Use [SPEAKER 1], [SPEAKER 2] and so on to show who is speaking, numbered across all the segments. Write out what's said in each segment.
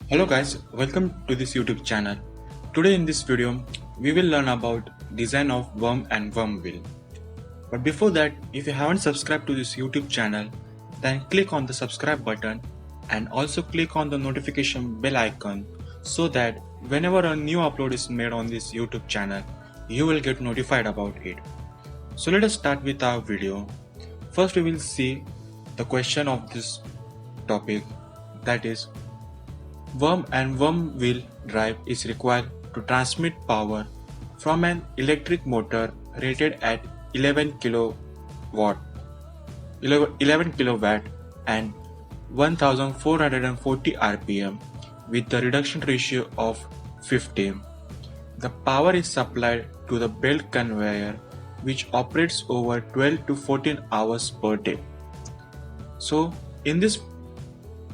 [SPEAKER 1] Hello guys, welcome to this YouTube channel. Today in this video, we will learn about design of worm and worm wheel. But before that, if you haven't subscribed to this YouTube channel, then click on the subscribe button and also click on the notification bell icon so that whenever a new upload is made on this YouTube channel, you will get notified about it. So let us start with our video. First we will see the question of this topic, that is, worm and worm wheel drive is required to transmit power from an electric motor rated at 11 kilowatt and 1440 rpm with the reduction ratio of 50. The power is supplied to the belt conveyor which operates over 12 to 14 hours per day. So in this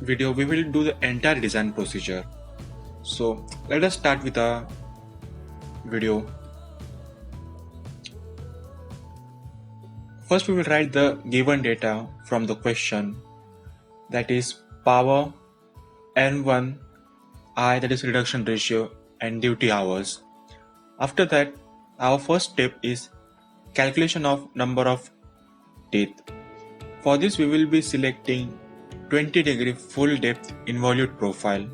[SPEAKER 1] video we will do the entire design procedure. So let us start with a video. First we will write the given data from the question, that is power, N1, I, that is reduction ratio, and duty hours. After that, our first step is calculation of number of teeth. For this we will be selecting 20-degree full depth involute profile.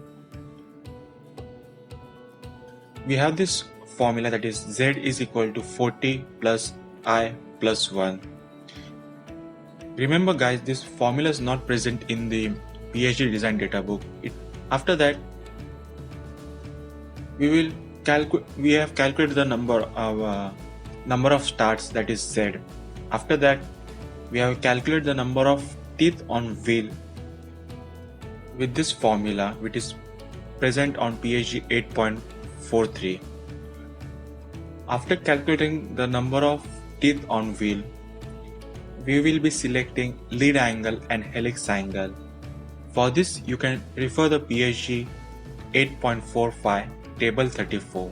[SPEAKER 1] We have this formula, that is Z is equal to 40 plus I plus 1. Remember guys, this formula is not present in the PhD design data book. After that, we have calculated the number of starts, that is Z. After that, we have calculated the number of teeth on wheel with this formula, which is present on PhD 8.43. After calculating the number of teeth on wheel, we will be selecting lead angle and helix angle. For this, you can refer the PhD 8.45 table 34.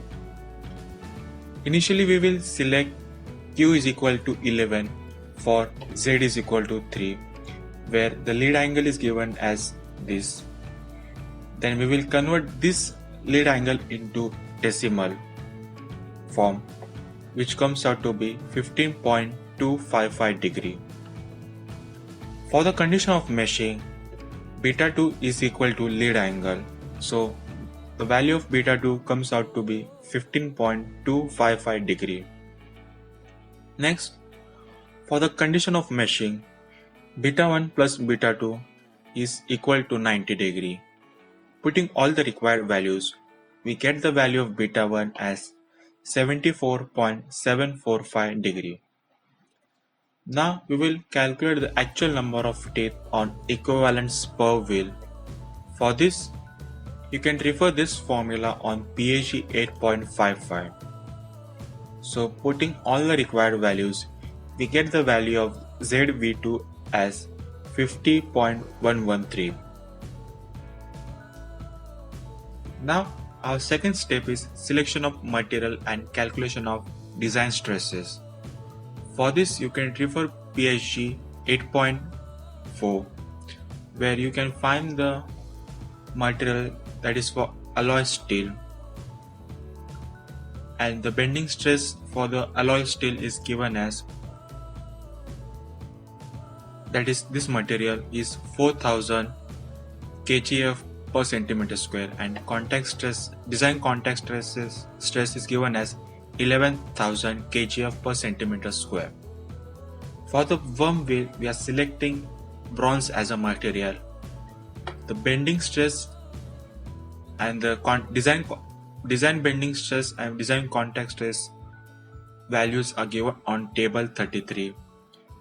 [SPEAKER 1] Initially, we will select Q is equal to 11 for Z is equal to 3, where the lead angle is given as this. Then we will convert this lead angle into decimal form, which comes out to be 15.255 degree. For the condition of meshing, beta 2 is equal to lead angle, so the value of beta 2 comes out to be 15.255 degree. Next, for the condition of meshing, beta 1 plus beta 2 is equal to 90 degree. Putting all the required values, we get the value of beta 1 as 74.745 degree. Now we will calculate the actual number of teeth on equivalence per wheel. For this, you can refer this formula on PhD 8.55. So putting all the required values, we get the value of ZV2 as 50.113. Now our second step is selection of material and calculation of design stresses. For this you can refer PhD 8.4, where you can find the material that is for alloy steel, and the bending stress for the alloy steel is given as, that is, this material is 4000 kgf per centimeter square, and design contact stress is given as 11,000 kgf per centimeter square. For the worm wheel, we are selecting bronze as a material. The bending stress and the design bending stress and design contact stress values are given on table 33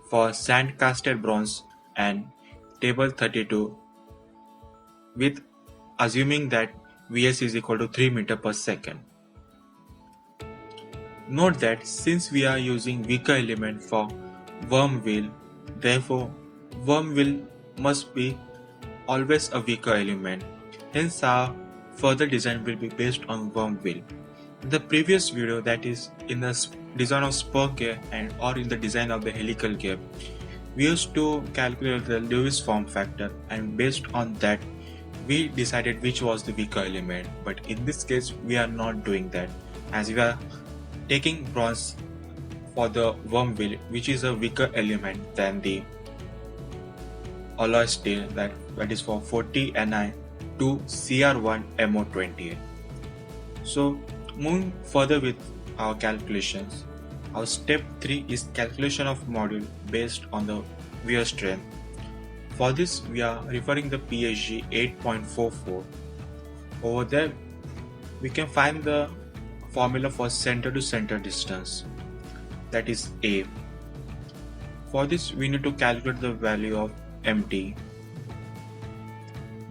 [SPEAKER 1] for sand casted bronze and table 32 with assuming that Vs is equal to 3 meter per second. Note that since we are using weaker element for worm wheel, therefore worm wheel must be always a weaker element. Hence our further design will be based on worm wheel. In the previous video, that is in the design of spur gear or in the design of the helical gear, we used to calculate the Lewis form factor, and based on that we decided which was the weaker element, but in this case we are not doing that, as we are taking bronze for the worm wheel, which is a weaker element than the alloy steel, that is for 40 Ni to Cr1 MO28. So moving further with our calculations, our step 3 is calculation of module based on the wear strength. For this we are referring the PSG 8.44. Over there we can find the formula for center to center distance, that is A. For this we need to calculate the value of MT.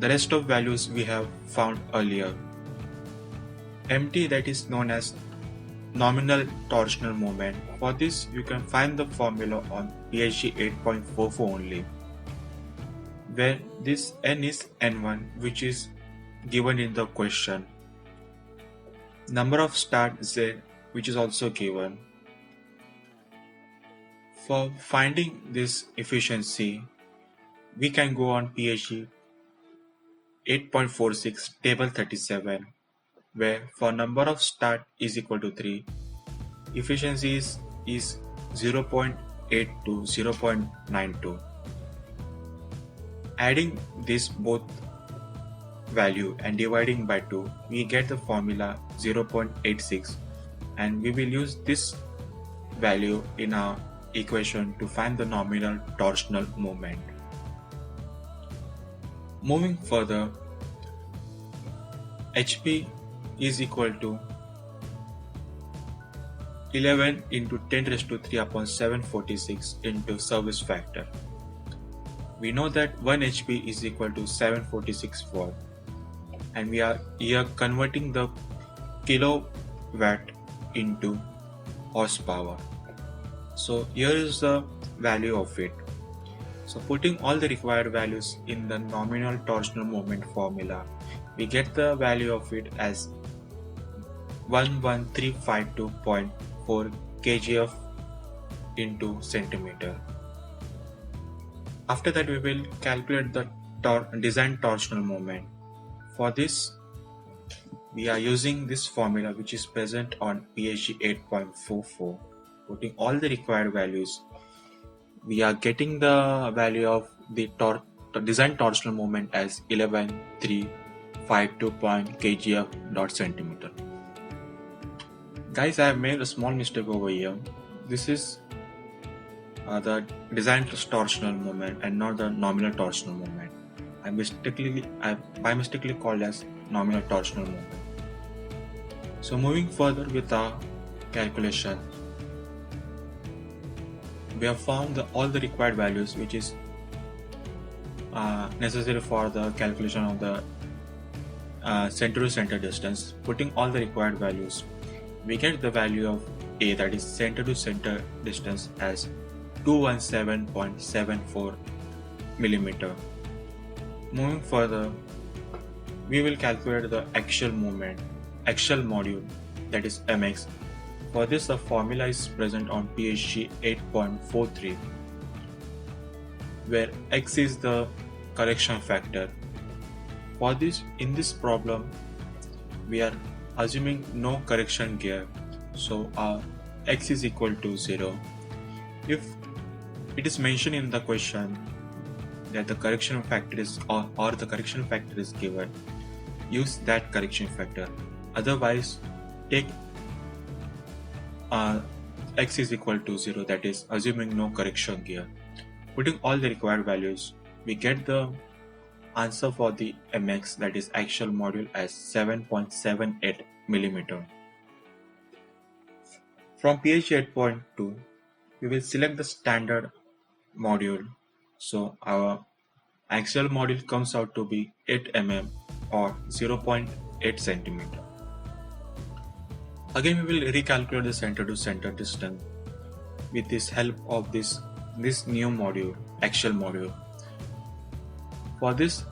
[SPEAKER 1] The rest of values we have found earlier. MT, that is known as nominal torsional moment. For this you can find the formula on PSG 8.44 only, where this N is N1, which is given in the question. Number of start Z, which is also given. For finding this efficiency, we can go on PSG 8.46 table 37, where for number of start is equal to 3, efficiency is 0.8 to 0.92. Adding this both value and dividing by 2, we get the formula 0.86, and we will use this value in our equation to find the nominal torsional moment. Moving further, HP is equal to 11 into 10 raised to 3 upon 746 into service factor. We know that 1 HP is equal to 746 watt, and we are here converting the kilowatt into horsepower. So here is the value of it. So putting all the required values in the nominal torsional moment formula, we get the value of it as 11352.4 kgf into centimeter. After that we will calculate the design torsional moment. For this we are using this formula, which is present on PSG 8.44. Putting all the required values, we are getting the value of the design torsional moment as 11352 kgf dot centimeter. Guys, I have made a small mistake over here. This is the design torsional moment and not the nominal torsional moment. I by mistakenly called as nominal torsional moment. So moving further with our calculation, we have found all the required values which is necessary for the calculation of the center to center distance. Putting all the required values, we get the value of A, that is center to center distance, as 217.74 millimeter. Moving further, we will calculate the axial module, that is mx. For this, the formula is present on PSG 8.43, where x is the correction factor. For this, in this problem, we are assuming no correction gear, so our x is equal to 0. If it is mentioned in the question that the correction factor is or the correction factor is given, use that correction factor. Otherwise, take x is equal to 0, that is assuming no correction gear. Putting all the required values, we get the answer for the mx, that is axial module, as 7.78 millimeter. From PSG 8.2, we will select the standard module. So our axial module comes out to be 8 mm or 0.8 centimeter. Again, we will recalculate the center to center distance with this help of this new module, axial module. For this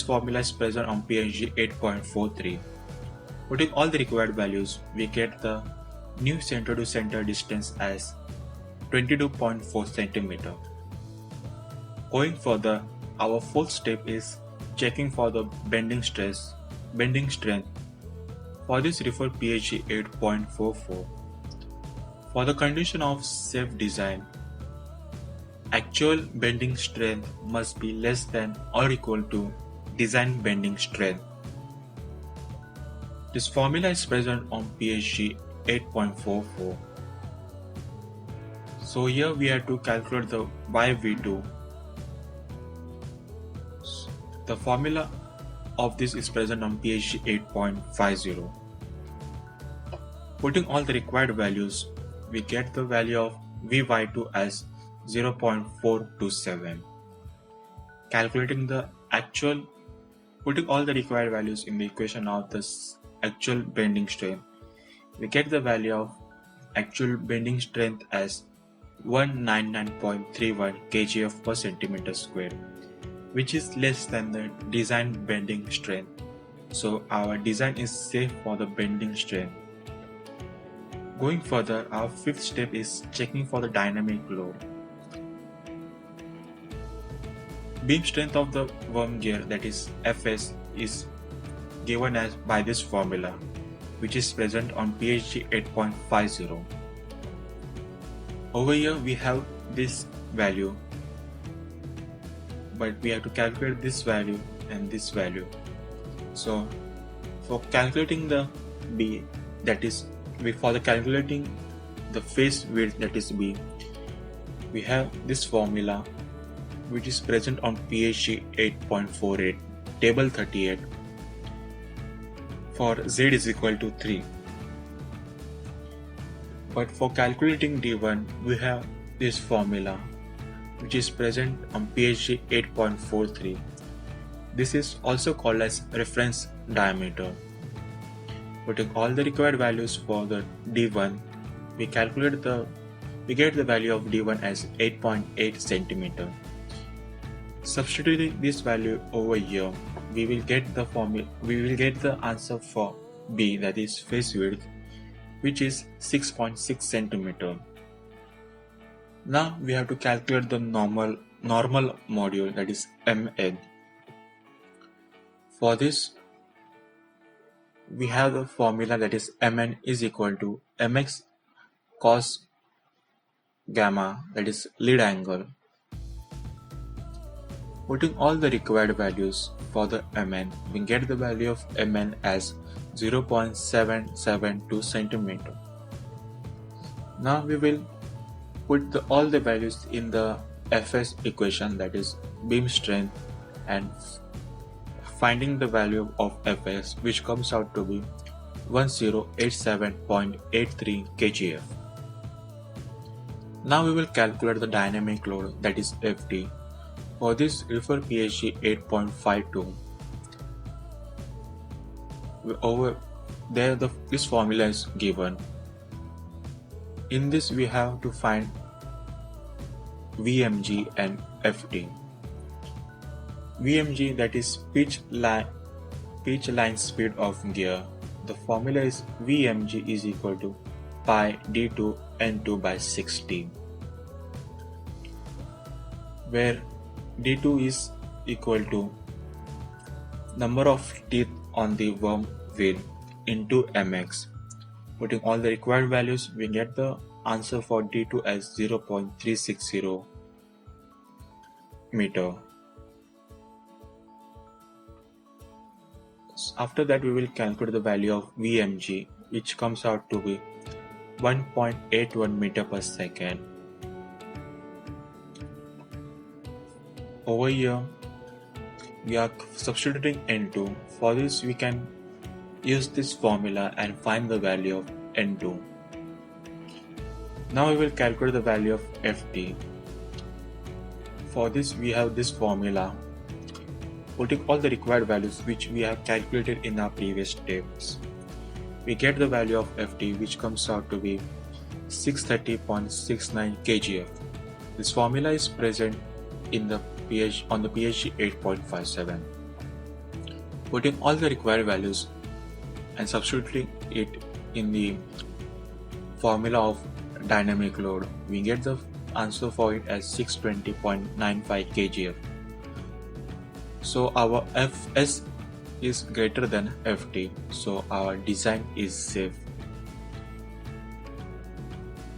[SPEAKER 1] formula is present on PSG 8.43. Putting all the required values, we get the new center to center distance as 22.4 centimeter. Going further, our fourth step is checking for the bending strength. For this refer PHE 8.44. For the condition of safe design, actual bending strength must be less than or equal to design bending strength. This formula is present on PHE 8.44. So here we have to calculate the YV2. The formula of this is present on PHE 8.50. Putting all the required values, we get the value of Vy2 as 0.427. Calculating the actual, putting all the required values in the equation of this actual bending strength, we get the value of actual bending strength as 199.31 kgf per centimeter square, which is less than the design bending strength. So our design is safe for the bending strength. Going further, our fifth step is checking for the dynamic load. Beam strength of the worm gear, that is Fs, is given as by this formula, which is present on PHE 8.50. Over here we have this value, but we have to calculate this value and this value. So for calculating the B, that is for the calculating the face width, that is B, we have this formula which is present on PHE 8.48, table 38, for Z is equal to 3. But for calculating D1, we have this formula which is present on PHE 8.43. This is also called as reference diameter. Putting all the required values for the D1, we get the value of D1 as 8.8 cm. Substituting this value over here, we will get the answer for B, that is face width, which is 6.6 cm. Now we have to calculate the normal module, that is Mn. For this, we have the formula, that is Mn is equal to Mx cos gamma, that is lead angle. Putting all the required values for the Mn, we get the value of Mn as 0.772 cm. Now we will put all the values in the Fs equation, that is beam strength, and finding the value of Fs, which comes out to be 1087.83 kgf. Now we will calculate the dynamic load, that is Ft. For this, refer PHE 8.52. Over there, this formula is given. In this, we have to find Vmg and Ft. Vmg, that is pitch line speed of gear. The formula is Vmg is equal to pi d2 n2 by 60, where d2 is equal to number of teeth on the worm wheel into mx. Putting all the required values, we get the answer for d2 as 0.360 meter. After that, we will calculate the value of Vmg, which comes out to be 1.81 meter per second. Over here, we are substituting N2. For this, we can use this formula and find the value of N2. Now we will calculate the value of Ft. For this, we have this formula. Putting all the required values which we have calculated in our previous steps, we get the value of Ft, which comes out to be 630.69 kgf. This formula is present in the on the PHE 8.57. Putting all the required values and substituting it in the formula of dynamic load, we get the answer for it as 620.95 kgf. So our Fs is greater than Ft, so our design is safe.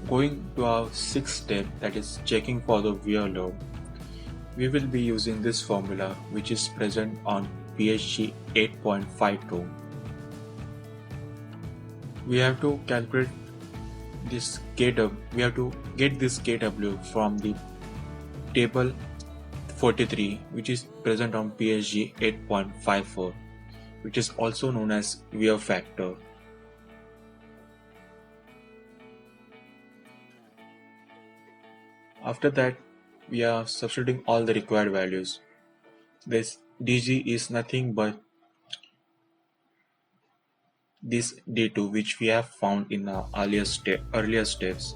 [SPEAKER 1] Going to our sixth step, that is checking for the wear load, we will be using this formula which is present on PSG 8.52. We have to calculate this KW, we have to get this KW from the table 43 which is present on PSG 8.54, which is also known as wear factor. After that, we are substituting all the required values. This dg is nothing but this d2 which we have found in our earlier steps.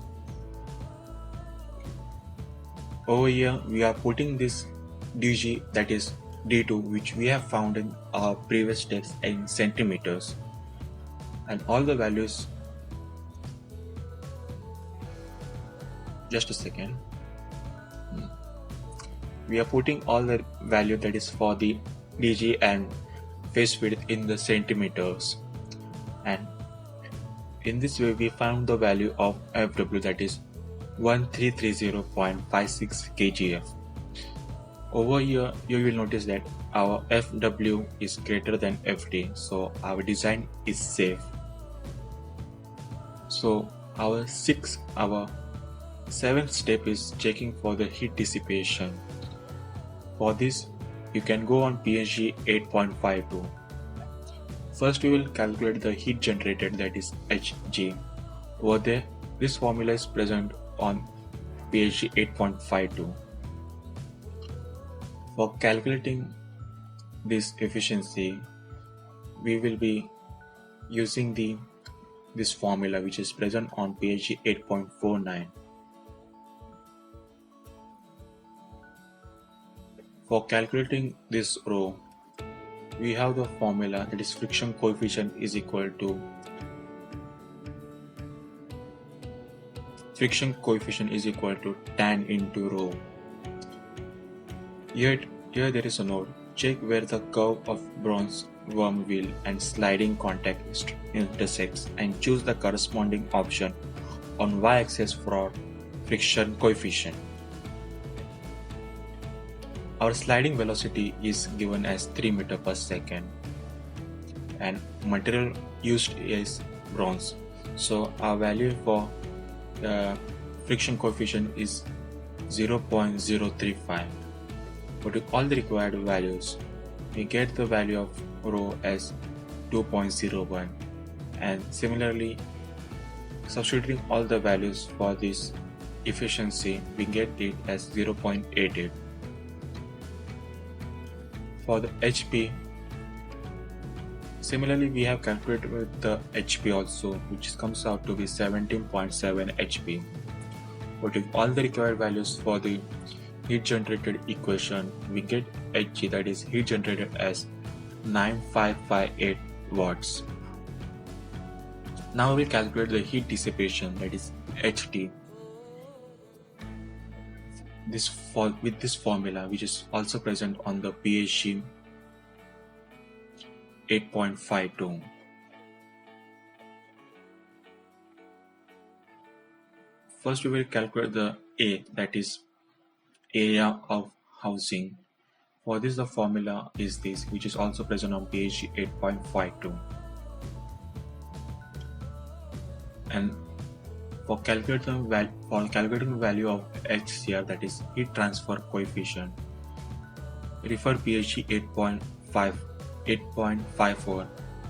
[SPEAKER 1] Over here we are putting this dg, that is d2, which we have found in our previous steps, in centimeters, and all the values. Just a second. We are putting all the value that is for the dg and face width in the centimeters, and in this way we found the value of Fw, that is 1330.56 kgf. Over here you will notice that our Fw is greater than Ft, so our design is safe. So our seventh step is checking for the heat dissipation. For this, you can go on PSG 8.52. First, we will calculate the heat generated, that is Hg. Over there, this formula is present on PSG 8.52. For calculating this efficiency, we will be using this formula which is present on PSG 8.49. For calculating this rho, we have the formula, that is friction coefficient is equal to tan into rho. Here there is a note. Check where the curve of bronze worm wheel and sliding contact intersects and choose the corresponding option on y-axis for friction coefficient. Our sliding velocity is given as 3 meter per second, and material used is bronze. So our value for the friction coefficient is 0.035. Putting all the required values, we get the value of rho as 2.01, and similarly substituting all the values for this efficiency, we get it as 0.88. For the HP, similarly we have calculated with the HP also, which comes out to be 17.7 HP. Putting all the required values for the heat generated equation, we get Hg, that is heat generated, as 9558 watts. Now we will calculate the heat dissipation, that is HT. With this formula, which is also present on the PSG 8.52. First we will calculate the A, that is area of housing. For this the formula is this, which is also present on PSG 8.52. And for calculating the value of HCR, that is heat transfer coefficient, refer PSG 8.54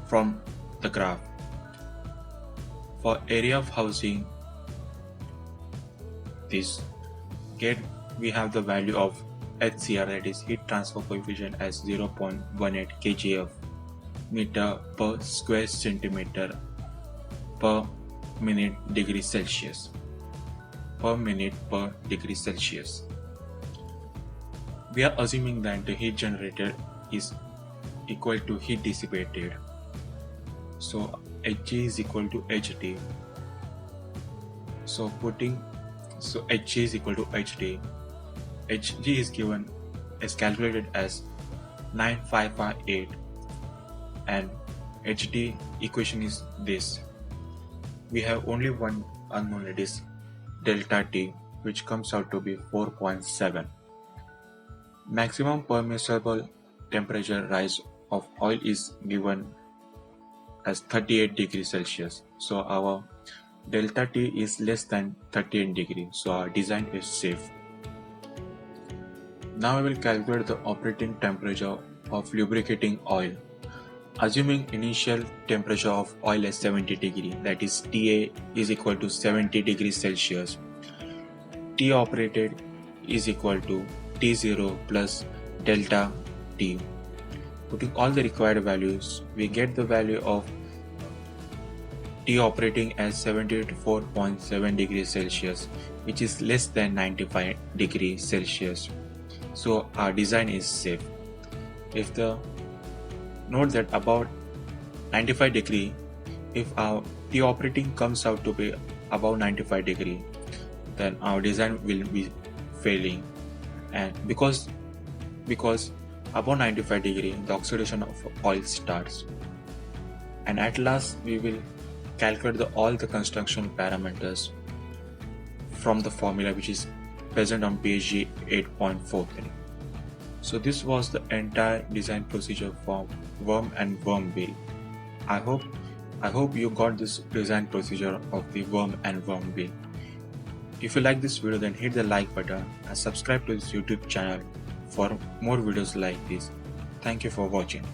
[SPEAKER 1] from the graph. For area of housing, we have the value of HCR, that is heat transfer coefficient, as 0.18 kgf meter per square centimeter per minute degree Celsius. We are assuming that the heat generated is equal to heat dissipated. So Hg is equal to Ht. So Hg is equal to Ht. Hg is given as calculated as 9558, and HD equation is this. We have only one unknown, that is delta T, which comes out to be 4.7. Maximum permissible temperature rise of oil is given as 38 degrees Celsius. So our delta T is less than 38 degrees. So our design is safe. Now we will calculate the operating temperature of lubricating oil. Assuming initial temperature of oil is 70 degrees, that is TA is equal to 70 degrees Celsius. T operated is equal to T0 plus delta T. Putting all the required values, we get the value of T operating as 74.7 degrees Celsius, which is less than 95 degrees Celsius. So our design is safe. Note that about 95 degree, if our T operating comes out to be above 95 degree, then our design will be failing. And because above 95 degree, the oxidation of oil starts. And at last, we will calculate all the construction parameters from the formula which is present on page 8.43. So this was the entire design procedure for worm and worm wheel. I hope you got this design procedure of the worm and worm wheel. If you like this video, then hit the like button and subscribe to this YouTube channel for more videos like this. Thank you for watching.